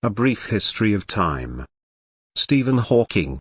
A Brief History of Time. Stephen Hawking.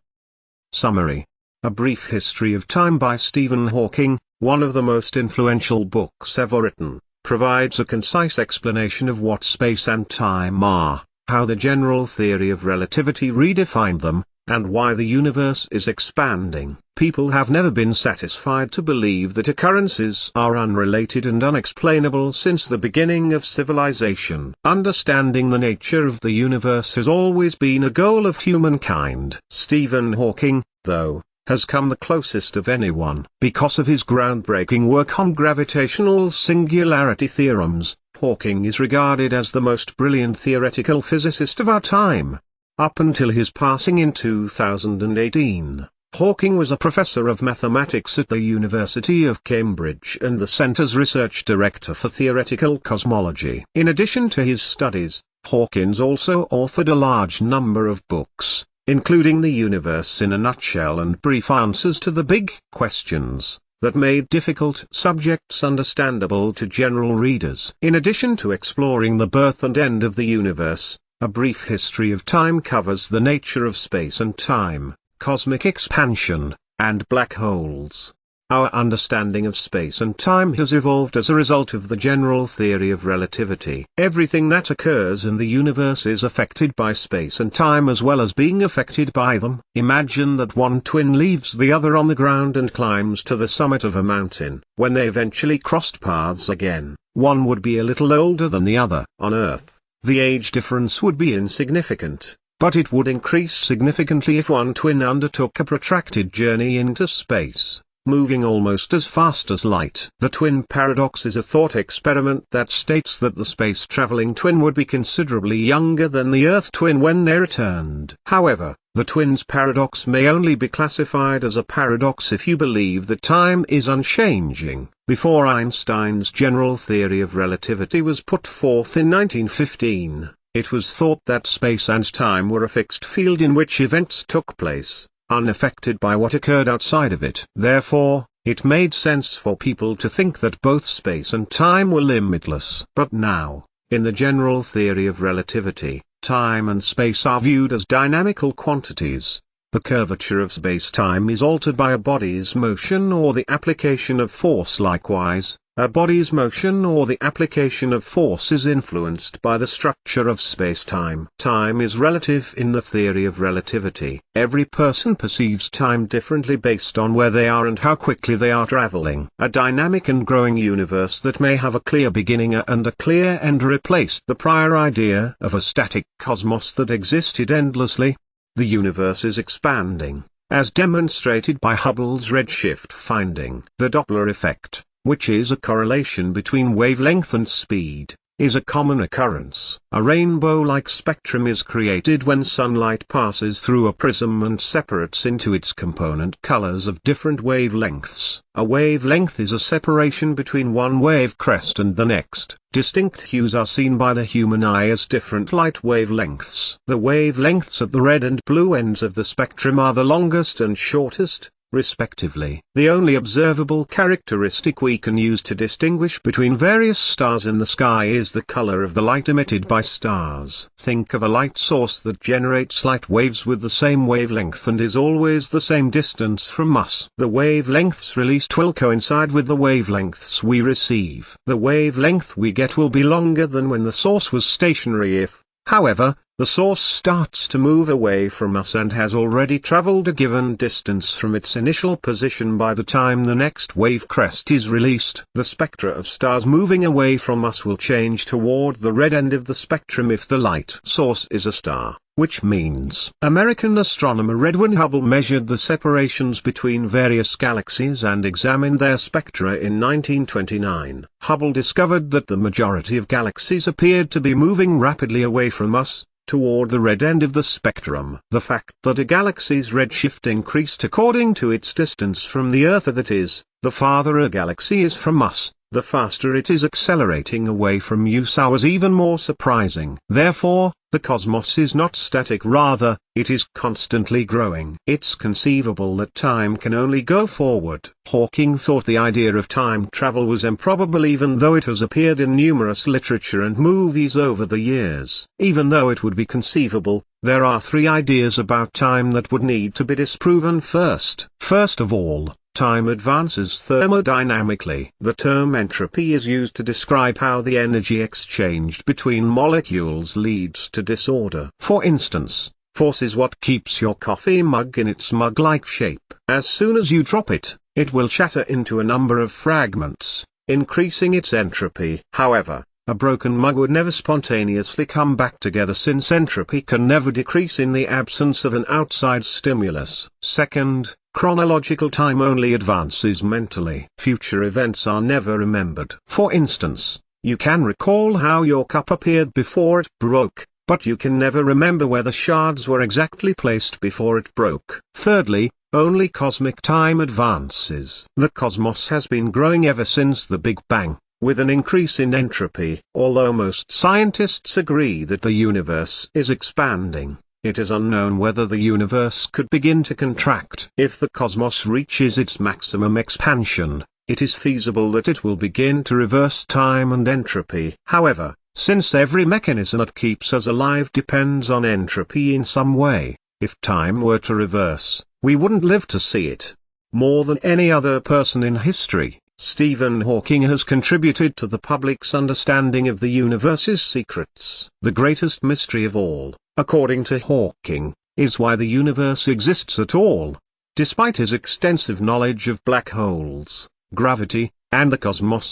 Summary. A Brief History of Time by Stephen Hawking, one of the most influential books ever written, provides a concise explanation of what space and time are, how the general theory of relativity redefined them, and why the universe is expanding. People have never been satisfied to believe that occurrences are unrelated and unexplainable since the beginning of civilization. Understanding the nature of the universe has always been a goal of humankind. Stephen Hawking, though, has come the closest of anyone. Because of his groundbreaking work on gravitational singularity theorems, Hawking is regarded as the most brilliant theoretical physicist of our time. Up until his passing in 2018, Hawking was a professor of mathematics at the University of Cambridge and the centre's research director for theoretical cosmology. In addition to his studies, Hawking also authored a large number of books, including The Universe in a Nutshell and Brief Answers to the Big Questions, that made difficult subjects understandable to general readers. In addition to exploring the birth and end of the universe, A Brief History of Time covers the nature of space and time, cosmic expansion, and black holes. Our understanding of space and time has evolved as a result of the general theory of relativity. Everything that occurs in the universe is affected by space and time as well as being affected by them. Imagine that one twin leaves the other on the ground and climbs to the summit of a mountain. When they eventually crossed paths again, one would be a little older than the other. On Earth, the age difference would be insignificant, but it would increase significantly if one twin undertook a protracted journey into space, moving almost as fast as light. The twin paradox is a thought experiment that states that the space-traveling twin would be considerably younger than the Earth twin when they returned. However, the twin's paradox may only be classified as a paradox if you believe that time is unchanging. Before Einstein's general theory of relativity was put forth in 1915, it was thought that space and time were a fixed field in which events took place, unaffected by what occurred outside of it. Therefore, it made sense for people to think that both space and time were limitless. But now, in the general theory of relativity, time and space are viewed as dynamical quantities. The curvature of space-time is altered by a body's motion or the application of force. Likewise, a body's motion or the application of force is influenced by the structure of space-time. Time is relative in the theory of relativity. Every person perceives time differently based on where they are and how quickly they are traveling. A dynamic and growing universe that may have a clear beginning and a clear end replaced the prior idea of a static cosmos that existed endlessly. The universe is expanding, as demonstrated by Hubble's redshift finding. The Doppler effect, which is a correlation between wavelength and speed, is a common occurrence. A rainbow-like spectrum is created when sunlight passes through a prism and separates into its component colors of different wavelengths. A wavelength is a separation between one wave crest and the next. Distinct hues are seen by the human eye as different light wavelengths. The wavelengths at the red and blue ends of the spectrum are the longest and shortest, respectively. The only observable characteristic we can use to distinguish between various stars in the sky is the color of the light emitted by stars. Think of a light source that generates light waves with the same wavelength and is always the same distance from us. The wavelengths released will coincide with the wavelengths we receive. The wavelength we get will be longer than when the source was stationary if, however, the source starts to move away from us and has already traveled a given distance from its initial position by the time the next wave crest is released. The spectra of stars moving away from us will change toward the red end of the spectrum if the light source is a star, which means American astronomer Edwin Hubble measured the separations between various galaxies and examined their spectra in 1929. Hubble discovered that the majority of galaxies appeared to be moving rapidly away from us, toward the red end of the spectrum. The fact that a galaxy's redshift increased according to its distance from the Earth, that is, the farther a galaxy is from us, the faster it is accelerating away from you sounds even more surprising. Therefore, the cosmos is not static, rather, it is constantly growing. It's conceivable that time can only go forward. Hawking thought the idea of time travel was improbable, even though it has appeared in numerous literature and movies over the years. Even though it would be conceivable, there are three ideas about time that would need to be disproven first. First of all, time advances thermodynamically. The term entropy is used to describe how the energy exchanged between molecules leads to disorder. For instance, force is what keeps your coffee mug in its mug-like shape. As soon as you drop it, it will shatter into a number of fragments, increasing its entropy. However, a broken mug would never spontaneously come back together, since entropy can never decrease in the absence of an outside stimulus. Second, chronological time only advances mentally. Future events are never remembered. For instance, you can recall how your cup appeared before it broke, but you can never remember where the shards were exactly placed before it broke. Thirdly, only cosmic time advances. The cosmos has been growing ever since the Big Bang, with an increase in entropy. Although most scientists agree that the universe is expanding, it is unknown whether the universe could begin to contract. If the cosmos reaches its maximum expansion, it is feasible that it will begin to reverse time and entropy. However, since every mechanism that keeps us alive depends on entropy in some way, if time were to reverse, we wouldn't live to see it. More than any other person in history, Stephen Hawking has contributed to the public's understanding of the universe's secrets. The greatest mystery of all, according to Hawking, is why the universe exists at all. Despite his extensive knowledge of black holes, gravity, and the cosmos,